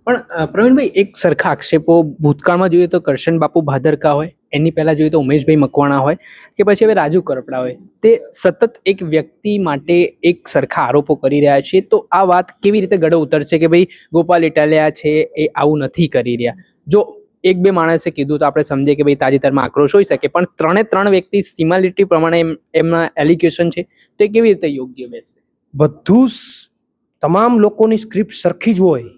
પણ પ્રવીણભાઈ, એક સરખા આક્ષેપો ભૂતકાળમાં જોઈએ તો કરશન બાપુ ભાદરકા હોય, એની પહેલા જોઈએ તો ઉમેશભાઈ મકવાણા હોય, કે પછી હવે રાજુ કરપડા હોય, તે સતત એક વ્યક્તિ માટે એક સરખા આરોપો કરી રહ્યા છે. તો આ વાત કેવી રીતે ગળે ઉતરશે કે ભાઈ ગોપાલ ઇટાલિયા છે એ આવું નથી કરી રહ્યા? જો એક બે માણસે કીધું તો આપણે સમજીએ કે ભાઈ તાજેતરમાં આક્રોશ હોઈ શકે, પણ ત્રણ વ્યક્તિ સિમિલારિટી પ્રમાણે એમના એલિગેશન છે, તો એ કેવી રીતે યોગ્ય બેસશે? બધું તમામ લોકોની સ્ક્રિપ્ટ સરખી જ હોય,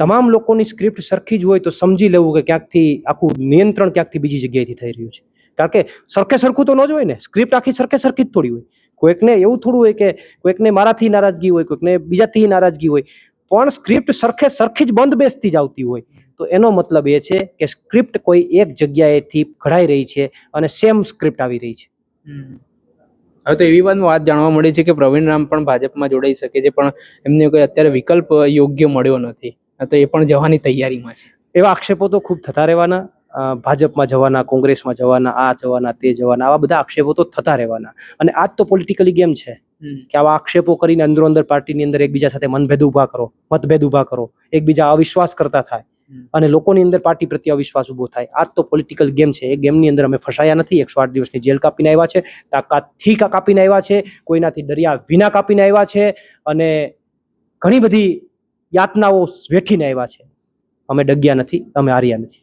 તમામ લોકોની સ્ક્રિપ્ટ સરખી જ હોય તો સમજી લેવું કે ક્યાંકથી આખું નિયંત્રણ ક્યાંકથી બીજી જગ્યાએથી થઈ રહ્યું છે. કારણ કે સરખે સરખું તો ન જ હોય ને, સ્ક્રિપ્ટ આખી સરખે સરખી જ થોડી હોય. કોઈકને એવું થોડું હોય કે કોઈકને મારાથી નારાજગી હોય, કોઈકને બીજાથી નારાજગી હોય, પણ સ્ક્રિપ્ટ સરખે સરખી જ બંધ બેસતી જ આવતી હોય. તો એનો મતલબ એ છે કે સ્ક્રિપ્ટ કોઈ એક જગ્યાએથી ઘડાઈ રહી છે અને સેમ સ્ક્રિપ્ટ આવી રહી છે. હવે તો એવી વાત જાણવા મળી છે કે પ્રવીણ રામ પણ ભાજપમાં જોડાઈ શકે છે, પણ એમને કોઈ અત્યારે વિકલ્પ યોગ્ય મળ્યો નથી, તો એ પણ જવાની તૈયારીમાં છે. એવા આક્ષેપો તો ખૂબ થતા રહેવાના. ભાજપમાં જવાના, કોંગ્રેસમાં જવાના, આ જવાના, તે જવાના, આવા બધા આક્ષેપો તો થતા રહેવાના. અને આ તો પોલિટિકલી ગેમ છે કે આવા આક્ષેપો કરીને અંદરો અંદર પાર્ટીની અંદર એકબીજા સાથે મતભેદ ઉભા કરો, એકબીજા અવિશ્વાસ કરતા થાય અને લોકોની અંદર પાર્ટી પ્રત્યે અવિશ્વાસ ઉભો થાય. આ તો પોલિટિકલ ગેમ છે. એ ગેમની અંદર અમે ફસાયા નથી. 108 દિવસની જેલ કાપીને આવ્યા છે, તાકાતથી કાપીને આવ્યા છે, કોઈનાથી ડર્યા વિના કાપીને આવ્યા છે અને ઘણી બધી યાતનાઓ વેઠીને આવ્યા છે. અમે ડગ્યા નથી, અમે હાર્યા નથી.